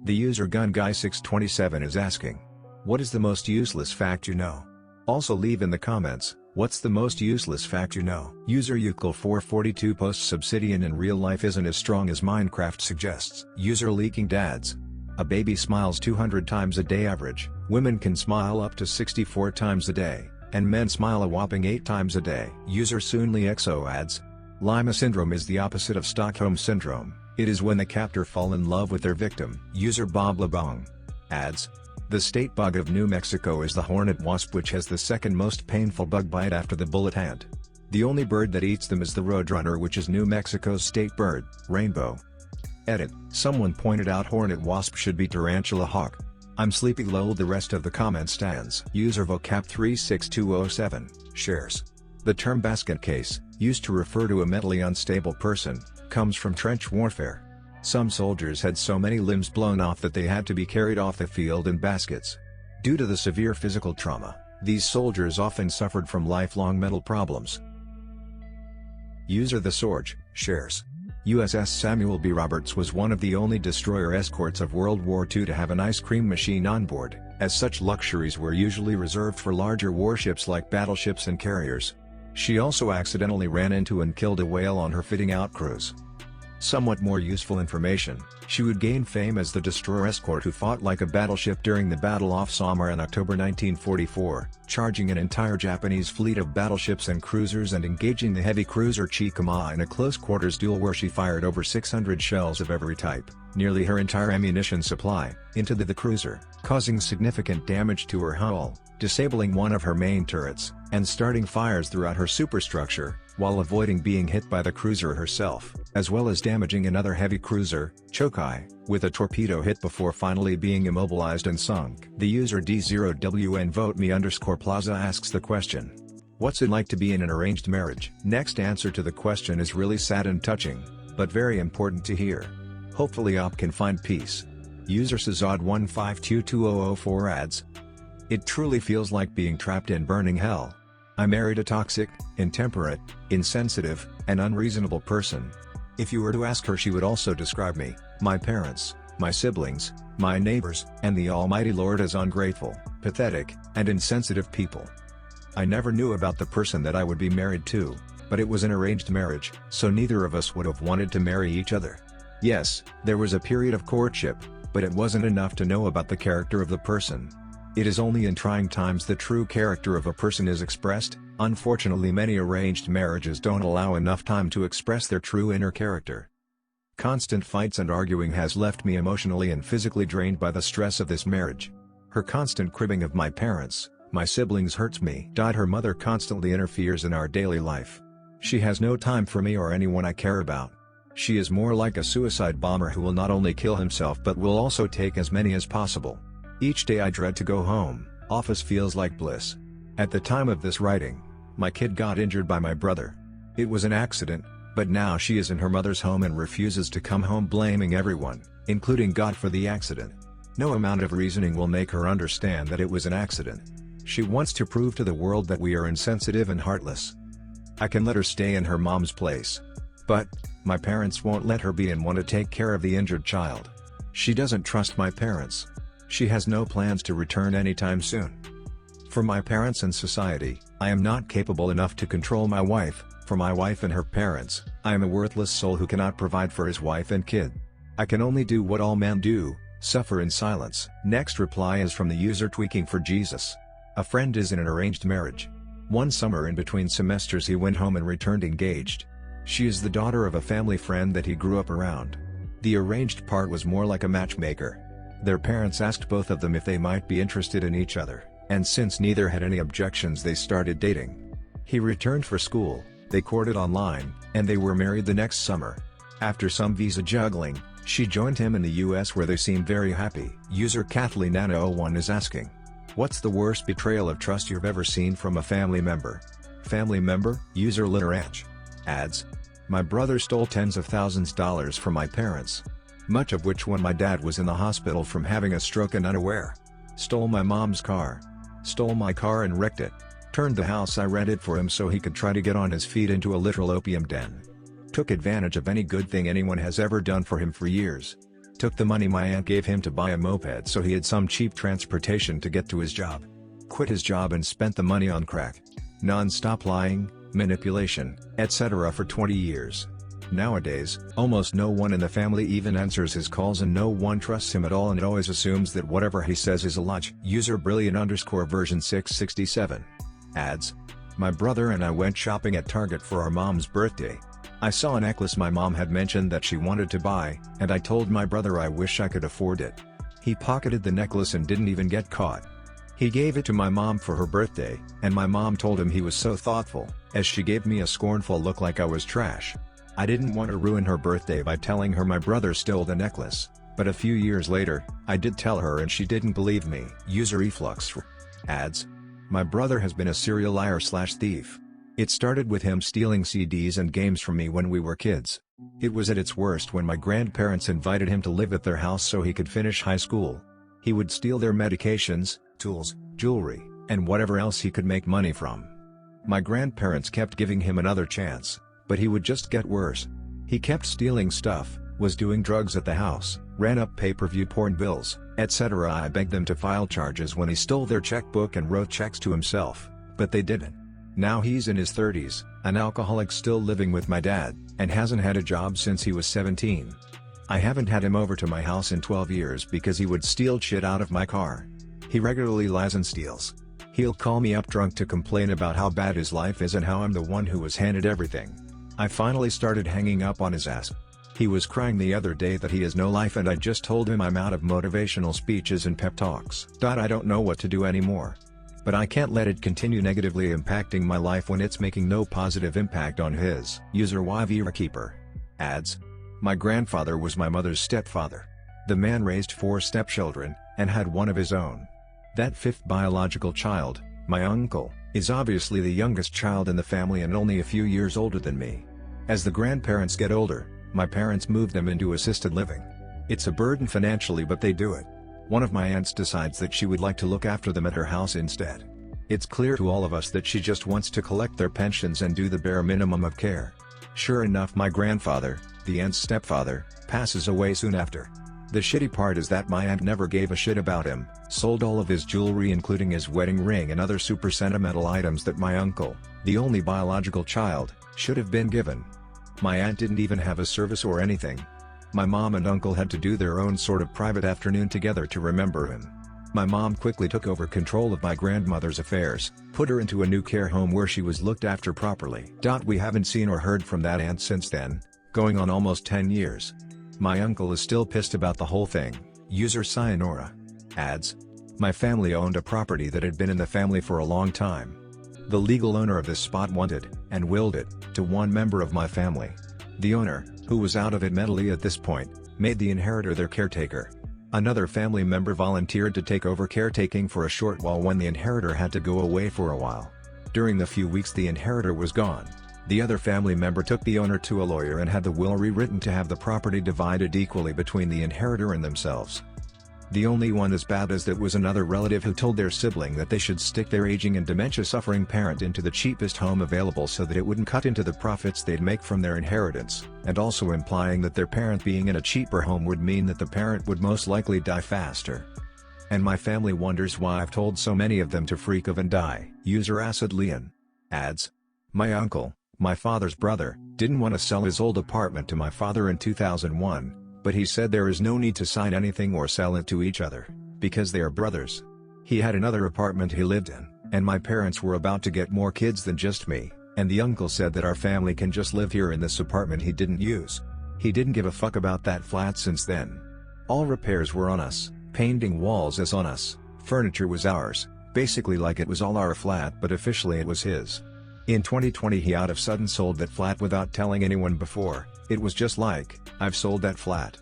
The user GunGuy627 is asking, what is the most useless fact you know? Also leave in the comments, what's the most useless fact you know? User Euclid442 posts Obsidian in real life isn't as strong as Minecraft suggests. User Leaking Dads. A baby smiles 200 times a day average, women can smile up to 64 times a day, and men smile a whopping 8 times a day. User SoonlyXO adds, Lima syndrome is the opposite of Stockholm syndrome, it is when the captor fall in love with their victim. User Bob LeBong adds, the state bug of New Mexico is the hornet wasp, which has the second most painful bug bite after the bullet ant. The only bird that eats them is the roadrunner, which is New Mexico's state bird, rainbow. Edit, someone pointed out hornet wasp should be tarantula hawk. I'm sleepy lol. The rest of the comment stands. User vocap36207 shares. The term basket case, used to refer to a mentally unstable person, comes from trench warfare. Some soldiers had so many limbs blown off that they had to be carried off the field in baskets. Due to the severe physical trauma, these soldiers often suffered from lifelong mental problems. User The Sorge shares. USS Samuel B. Roberts was one of the only destroyer escorts of World War II to have an ice cream machine on board, as such luxuries were usually reserved for larger warships like battleships and carriers. She also accidentally ran into and killed a whale on her fitting out cruise. Somewhat more useful information, she would gain fame as the destroyer escort who fought like a battleship during the Battle off Samar in October 1944, charging an entire Japanese fleet of battleships and cruisers and engaging the heavy cruiser Chikama in a close-quarters duel where she fired over 600 shells of every type, nearly her entire ammunition supply, into the cruiser, causing significant damage to her hull, disabling one of her main turrets, and starting fires throughout her superstructure, while avoiding being hit by the cruiser herself, as well as damaging another heavy cruiser, Chokai, with a torpedo hit before finally being immobilized and sunk. The user D0WNVoteMe_Plaza asks the question, what's it like to be in an arranged marriage? Next answer to the question is really sad and touching, but very important to hear. Hopefully Op can find peace. User Sazad1522004 adds, it truly feels like being trapped in burning hell. I married a toxic, intemperate, insensitive, and unreasonable person. If you were to ask her, she would also describe me, my parents, my siblings, my neighbors, and the Almighty Lord as ungrateful, pathetic, and insensitive people. I never knew about the person that I would be married to, but it was an arranged marriage, so neither of us would have wanted to marry each other. Yes, there was a period of courtship, but it wasn't enough to know about the character of the person. It is only in trying times the true character of a person is expressed. Unfortunately, many arranged marriages don't allow enough time to express their true inner character. Constant fights and arguing has left me emotionally and physically drained by the stress of this marriage. Her constant cribbing of my parents, my siblings hurts me. Her mother constantly interferes in our daily life. She has no time for me or anyone I care about. She is more like a suicide bomber who will not only kill himself but will also take as many as possible. Each day I dread to go home. Office feels like bliss. At the time of this writing, my kid got injured by my brother. It was an accident, but now she is in her mother's home and refuses to come home, blaming everyone, including God, for the accident. No amount of reasoning will make her understand that it was an accident. She wants to prove to the world that we are insensitive and heartless. I can let her stay in her mom's place. But my parents won't let her be and want to take care of the injured child. She doesn't trust my parents. She has no plans to return anytime soon. For my parents and society, I am not capable enough to control my wife. For my wife and her parents, I am a worthless soul who cannot provide for his wife and kid. I can only do what all men do, suffer in silence. Next reply is from the user Tweaking for Jesus. A friend is in an arranged marriage. One summer in between semesters he went home and returned engaged. She is the daughter of a family friend that he grew up around. The arranged part was more like a matchmaker. Their parents asked both of them if they might be interested in each other, and since neither had any objections, they started dating. He returned for school, they courted online, and they were married the next summer. After some visa juggling, she joined him in the US, where they seem very happy. User KathleenAnna01 is asking, what's the worst betrayal of trust you've ever seen from a family member? Family member? User Litteranch adds, my brother stole tens of thousands of dollars from my parents. Much of which when my dad was in the hospital from having a stroke and unaware. Stole my mom's car. Stole my car and wrecked it. Turned the house I rented for him so he could try to get on his feet into a literal opium den. Took advantage of any good thing anyone has ever done for him for years. Took the money my aunt gave him to buy a moped so he had some cheap transportation to get to his job. Quit his job and spent the money on crack. Non-stop lying, manipulation, etc. for 20 years. Nowadays, almost no one in the family even answers his calls and no one trusts him at all and always assumes that whatever he says is a lie. User brilliant_version 667. Ads. My brother and I went shopping at Target for our mom's birthday. I saw a necklace my mom had mentioned that she wanted to buy, and I told my brother I wish I could afford it. He pocketed the necklace and didn't even get caught. He gave it to my mom for her birthday, and my mom told him he was so thoughtful, as she gave me a scornful look like I was trash. I didn't want to ruin her birthday by telling her my brother stole the necklace, but a few years later, I did tell her and she didn't believe me. User Eflux. Ads. My brother has been a serial liar/thief. It started with him stealing CDs and games from me when we were kids. It was at its worst when my grandparents invited him to live at their house so he could finish high school. He would steal their medications, tools, jewelry, and whatever else he could make money from. My grandparents kept giving him another chance, but he would just get worse. He kept stealing stuff, was doing drugs at the house, ran up pay-per-view porn bills, etc. I begged them to file charges when he stole their checkbook and wrote checks to himself, but they didn't. Now he's in his 30s, an alcoholic still living with my dad, and hasn't had a job since he was 17. I haven't had him over to my house in 12 years because he would steal shit out of my car. He regularly lies and steals. He'll call me up drunk to complain about how bad his life is and how I'm the one who was handed everything. I finally started hanging up on his ass. He was crying the other day that he has no life and I just told him I'm out of motivational speeches and pep talks. I don't know what to do anymore. But I can't let it continue negatively impacting my life when it's making no positive impact on his. User YVRkeeper. Ads. My grandfather was my mother's stepfather. The man raised 4 stepchildren, and had one of his own. That 5th biological child, my uncle, is obviously the youngest child in the family and only a few years older than me. As the grandparents get older, my parents move them into assisted living. It's a burden financially but they do it. One of my aunts decides that she would like to look after them at her house instead. It's clear to all of us that she just wants to collect their pensions and do the bare minimum of care. Sure enough, my grandfather, the aunt's stepfather, passes away soon after. The shitty part is that my aunt never gave a shit about him, sold all of his jewelry including his wedding ring and other super sentimental items that my uncle, the only biological child, should have been given. My aunt didn't even have a service or anything. My mom and uncle had to do their own sort of private afternoon together to remember him. My mom quickly took over control of my grandmother's affairs, put her into a new care home where she was looked after properly. We haven't seen or heard from that aunt since then, going on almost 10 years. My uncle is still pissed about the whole thing. User Sayonara. Ads. My family owned a property that had been in the family for a long time. The legal owner of this spot wanted, and willed it, to one member of my family. The owner, who was out of it mentally at this point, made the inheritor their caretaker. Another family member volunteered to take over caretaking for a short while when the inheritor had to go away for a while. During the few weeks the inheritor was gone, the other family member took the owner to a lawyer and had the will rewritten to have the property divided equally between the inheritor and themselves. The only one as bad as that was another relative who told their sibling that they should stick their aging and dementia-suffering parent into the cheapest home available so that it wouldn't cut into the profits they'd make from their inheritance, and also implying that their parent being in a cheaper home would mean that the parent would most likely die faster. And my family wonders why I've told so many of them to freak of and die. User Acid Leon. Ads. My uncle, my father's brother, didn't want to sell his old apartment to my father in 2001. But he said there is no need to sign anything or sell it to each other, because they are brothers. He had another apartment he lived in, and my parents were about to get more kids than just me, and the uncle said that our family can just live here in this apartment he didn't use. He didn't give a fuck about that flat since then. All repairs were on us, painting walls is on us, furniture was ours, basically like it was all our flat but officially it was his. In 2020 he out of sudden sold that flat without telling anyone before. It was just like, I've sold that flat.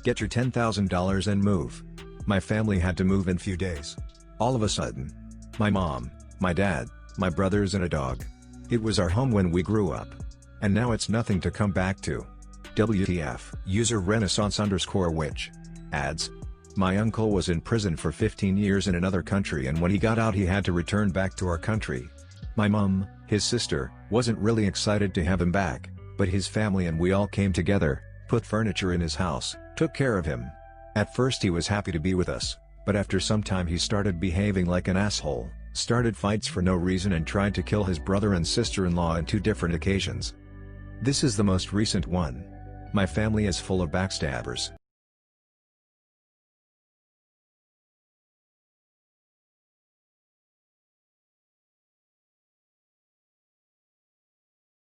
Get your $10,000 and move. My family had to move in few days. All of a sudden. My mom, my dad, my brothers and a dog. It was our home when we grew up. And now it's nothing to come back to. WTF. User Renaissance_witch. Ads. My uncle was in prison for 15 years in another country and when he got out he had to return back to our country. My mom, his sister, wasn't really excited to have him back. But his family and we all came together, put furniture in his house, took care of him, At first he was happy to be with us, but after some time he started behaving like an asshole, started fights for no reason and tried to kill his brother and sister-in-law on 2 different occasions. This is the most recent one. My family is full of backstabbers.